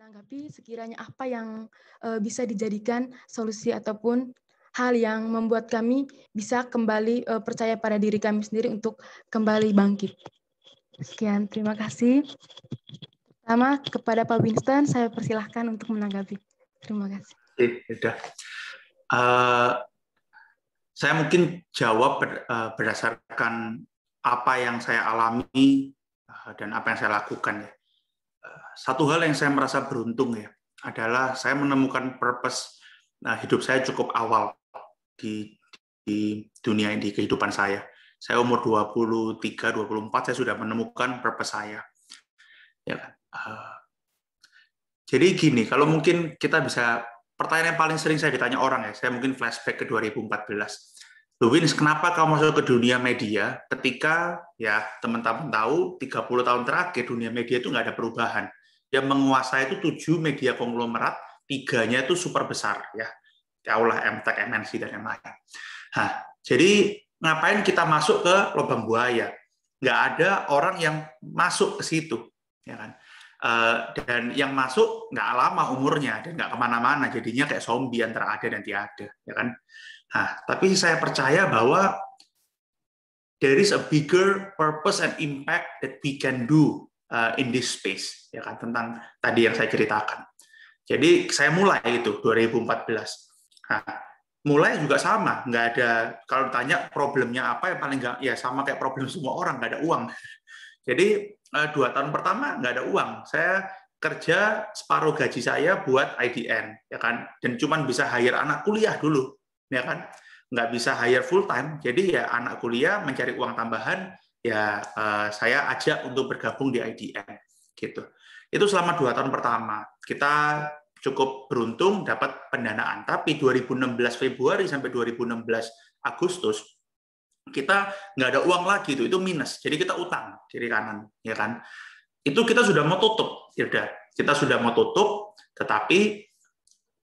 menanggapi sekiranya apa yang bisa dijadikan solusi ataupun hal yang membuat kami bisa kembali percaya pada diri kami sendiri untuk kembali bangkit. Sekian, terima kasih. Pertama, kepada Pak Winston, saya persilahkan untuk menanggapi. Terima kasih. Sudah. Saya mungkin jawab berdasarkan apa yang saya alami dan apa yang saya lakukan ya. Satu hal yang saya merasa beruntung ya adalah saya menemukan purpose hidup saya cukup awal di dunia ini, di kehidupan saya. Saya umur 23, 24 saya sudah menemukan purpose saya. Ya kan? Jadi gini, kalau mungkin kita bisa, pertanyaan yang paling sering saya ditanya orang ya, saya mungkin flashback ke 2014. Wins, kenapa kamu masuk ke dunia media ketika ya teman-teman tahu 30 tahun terakhir dunia media itu nggak ada perubahan. Yang menguasai itu 7 media konglomerat, 3-nya itu super besar ya. Kaulah MTech, MNC dan yang lain. Nah, jadi ngapain kita masuk ke lubang buaya? Nggak ada orang yang masuk ke situ, ya kan? Dan yang masuk nggak lama umurnya dan nggak kemana-mana, jadinya kayak zombie antara ada dan tiada, ya kan? Nah, tapi saya percaya bahwa there is a bigger purpose and impact that we can do in this space, ya kan, tentang tadi yang saya ceritakan. Jadi saya mulai itu 2014. Nah, mulai juga sama, nggak ada, kalau ditanya problemnya apa yang paling nggak, ya sama kayak problem semua orang, nggak ada uang. Jadi 2 tahun pertama nggak ada uang, saya kerja separuh gaji saya buat IDN, ya kan, dan cuman bisa hire anak kuliah dulu, ya kan, nggak bisa hire full time, jadi ya anak kuliah mencari uang tambahan, ya saya ajak untuk bergabung di IDN, gitu. Itu selama 2 tahun pertama kita cukup beruntung dapat pendanaan, tapi 2016 Februari sampai 2016 Agustus kita nggak ada uang lagi, itu minus, jadi kita utang kiri kanan, ya kan. Itu kita sudah mau tutup, ya udah, kita sudah mau tutup, tetapi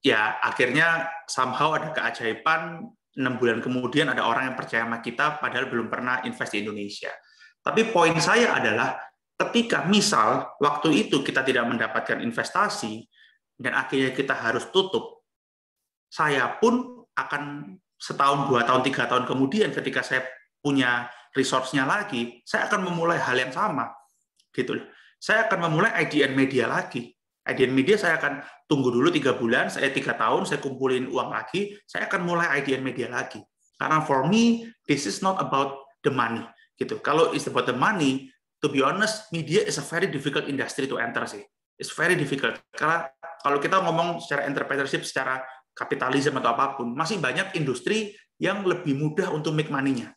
ya akhirnya somehow ada keajaiban, 6 bulan kemudian ada orang yang percaya sama kita padahal belum pernah invest di Indonesia. Tapi poin saya adalah ketika misal waktu itu kita tidak mendapatkan investasi dan akhirnya kita harus tutup, saya pun akan setahun, 2 tahun, 3 tahun kemudian ketika saya punya resource-nya lagi, saya akan memulai hal yang sama, gitu. Saya akan memulai IDN Media lagi. IDN Media saya akan tunggu dulu 3 bulan, saya 3 tahun, saya kumpulin uang lagi, saya akan mulai IDN Media lagi. Karena for me, this is not about the money, gitu. Kalau it's about the money, to be honest, media is a very difficult industry to enter sih. It's very difficult. Karena kalau kita ngomong secara entrepreneurship, secara kapitalisme atau apapun, masih banyak industri yang lebih mudah untuk make money-nya.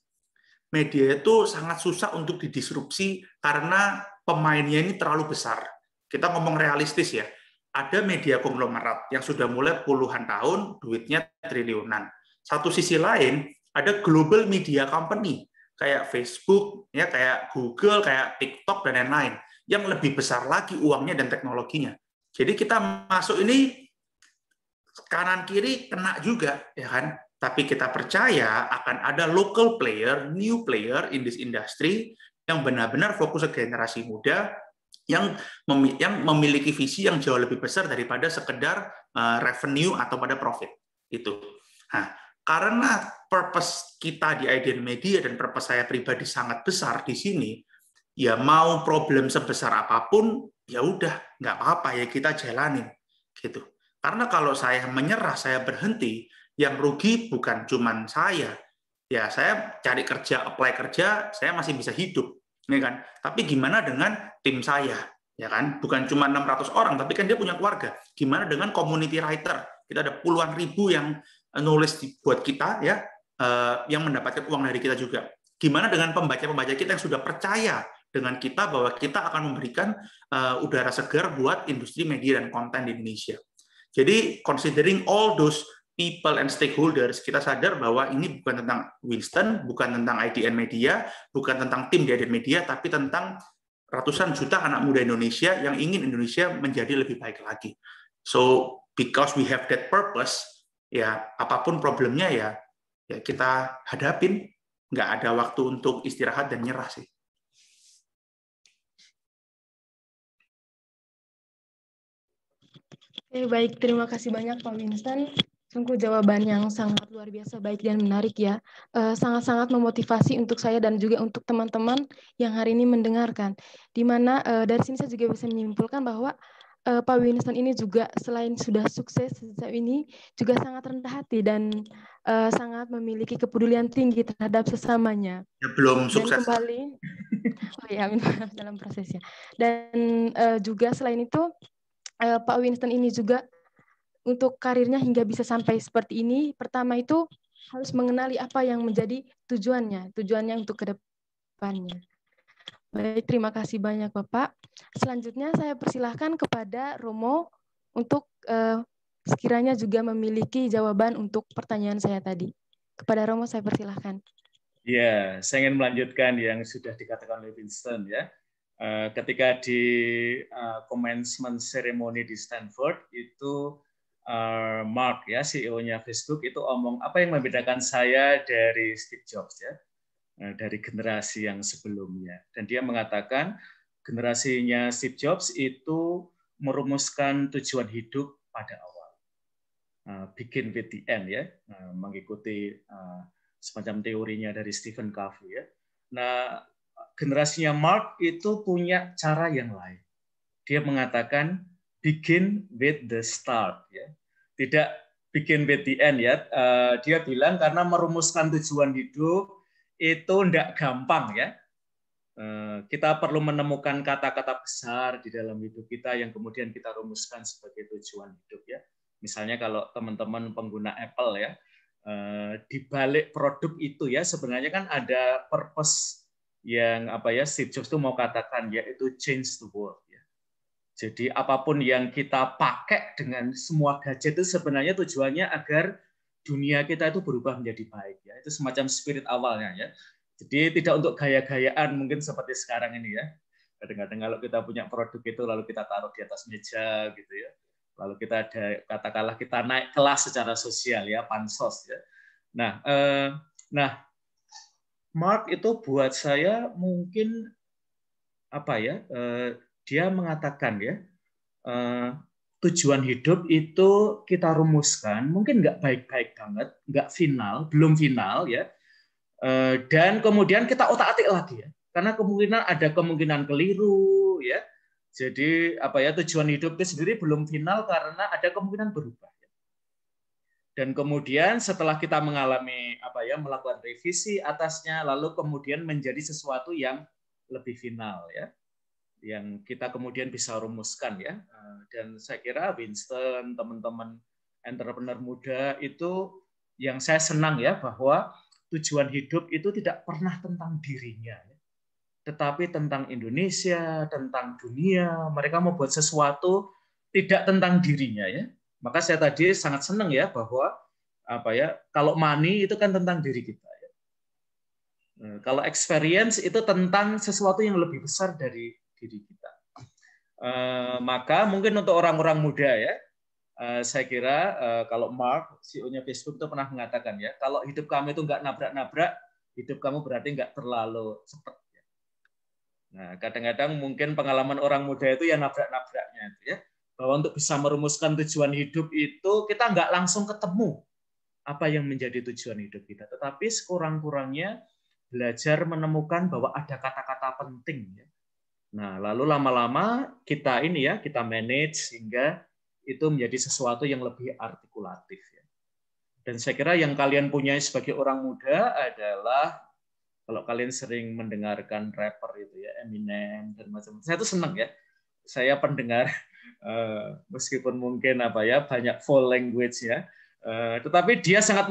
Media itu sangat susah untuk didisrupsi karena pemainnya ini terlalu besar. Kita ngomong realistis ya, ada media konglomerat yang sudah mulai puluhan tahun, duitnya triliunan. Satu sisi lain, ada global media company, kayak Facebook, ya, kayak Google, kayak TikTok, dan lain-lain, yang lebih besar lagi uangnya dan teknologinya. Jadi kita masuk ini, kanan-kiri kena juga, ya kan? Tapi kita percaya akan ada local player, new player in this industry yang benar-benar fokus ke generasi muda yang memiliki visi yang jauh lebih besar daripada sekedar revenue atau pada profit itu. Nah, karena purpose kita di IDN Media dan purpose saya pribadi sangat besar di sini, ya mau problem sebesar apapun, ya udah nggak apa-apa ya kita jalanin gitu. Karena kalau saya menyerah, saya berhenti, yang rugi bukan cuma saya. Ya, saya cari kerja, apply kerja, saya masih bisa hidup, ya kan? Tapi gimana dengan tim saya, ya kan? Bukan cuma 600 orang, tapi kan dia punya keluarga. Gimana dengan community writer? Kita ada puluhan ribu yang nulis buat kita, ya, yang mendapatkan uang dari kita juga. Gimana dengan pembaca-pembaca kita yang sudah percaya dengan kita bahwa kita akan memberikan udara segar buat industri media dan konten di Indonesia. Jadi, considering all those people and stakeholders, kita sadar bahwa ini bukan tentang Winston, bukan tentang IDN Media, bukan tentang tim di IDN Media, tapi tentang ratusan juta anak muda Indonesia yang ingin Indonesia menjadi lebih baik lagi. So, because we have that purpose, ya apapun problemnya ya kita hadapin, nggak ada waktu untuk istirahat dan nyerah sih. Oke, baik, terima kasih banyak Pak Winston. Sungguh jawaban yang sangat luar biasa baik dan menarik ya. Sangat-sangat memotivasi untuk saya dan juga untuk teman-teman yang hari ini mendengarkan. Di mana dari sini saya juga bisa menyimpulkan bahwa Pak Winston ini juga selain sudah sukses sejauh ini juga sangat rendah hati dan sangat memiliki kepedulian tinggi terhadap sesamanya. Ya, belum Dan sukses. kembali, oh ya, dalam prosesnya. Dan juga selain itu Pak Winston ini juga untuk karirnya hingga bisa sampai seperti ini, pertama itu harus mengenali apa yang menjadi tujuannya untuk ke depannya. Baik, terima kasih banyak Bapak. Selanjutnya saya persilahkan kepada Romo untuk sekiranya juga memiliki jawaban untuk pertanyaan saya tadi. Kepada Romo saya persilahkan. Ya, saya ingin melanjutkan yang sudah dikatakan oleh Winston ya. Ketika di commencement ceremony di Stanford itu Mark ya CEO-nya Facebook itu omong apa yang membedakan saya dari Steve Jobs ya, dari generasi yang sebelumnya. Dan dia mengatakan generasinya Steve Jobs itu merumuskan tujuan hidup pada awal, begin with the end ya, mengikuti semacam teorinya dari Stephen Covey ya. Nah, generasinya Mark itu punya cara yang lain. Dia mengatakan begin with the start ya. Tidak begin with the end ya. Dia bilang karena merumuskan tujuan hidup itu tidak gampang ya. Kita perlu menemukan kata-kata besar di dalam hidup kita yang kemudian kita rumuskan sebagai tujuan hidup ya. Misalnya kalau teman-teman pengguna Apple ya, di balik produk itu ya sebenarnya kan ada purpose yang apa ya Steve Jobs itu mau katakan yaitu change the world ya. Jadi apapun yang kita pakai dengan semua gadget itu sebenarnya tujuannya agar dunia kita itu berubah menjadi baik ya. Itu semacam spirit awalnya ya. Jadi tidak untuk gaya-gayaan mungkin seperti sekarang ini ya. Kadang-kadang kalau kita punya produk itu lalu kita taruh di atas meja gitu ya. Lalu kita ada katakanlah kita naik kelas secara sosial ya, pansos ya. Nah, Mark itu buat saya mungkin apa ya? Dia mengatakan ya, tujuan hidup itu kita rumuskan, mungkin nggak baik-baik banget, nggak final, belum final ya. Dan kemudian kita otak-atik lagi ya, karena ada kemungkinan keliru ya. Jadi apa ya tujuan hidup itu sendiri belum final karena ada kemungkinan berubah. Dan kemudian setelah kita mengalami apa ya melakukan revisi atasnya, lalu kemudian menjadi sesuatu yang lebih final ya, yang kita kemudian bisa rumuskan ya. Dan saya kira Winston, teman-teman entrepreneur muda itu yang saya senang ya bahwa tujuan hidup itu tidak pernah tentang dirinya, tetapi tentang Indonesia, tentang dunia. Mereka mau buat sesuatu tidak tentang dirinya ya. Maka saya tadi sangat senang ya bahwa apa ya kalau money itu kan tentang diri kita ya. Kalau experience itu tentang sesuatu yang lebih besar dari diri kita. Maka mungkin untuk orang-orang muda ya, saya kira kalau Mark CEO-nya Facebook itu pernah mengatakan ya, kalau hidup kamu itu nggak nabrak-nabrak, hidup kamu berarti nggak terlalu cepat. Nah, kadang-kadang mungkin pengalaman orang muda itu ya nabrak-nabraknya itu ya. Bahwa untuk bisa merumuskan tujuan hidup itu kita nggak langsung ketemu apa yang menjadi tujuan hidup kita, tetapi sekurang-kurangnya belajar menemukan bahwa ada kata-kata penting ya. Nah, lalu lama-lama kita ini ya, kita manage sehingga itu menjadi sesuatu yang lebih artikulatif ya. Dan saya kira yang kalian punya sebagai orang muda adalah kalau kalian sering mendengarkan rapper itu ya, Eminem dan macam-macam. Saya tuh senang ya. Saya pendengar meskipun mungkin apa ya banyak full language ya, tetapi dia sangat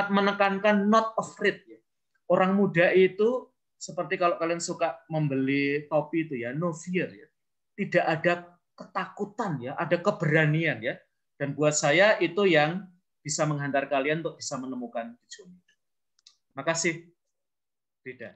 menekankan not afraid ya. Orang muda itu seperti kalau kalian suka membeli topi itu ya, no fear ya. Tidak ada ketakutan ya, ada keberanian ya. Dan buat saya itu yang bisa menghantar kalian untuk bisa menemukan tujuan. Makasih. Beda.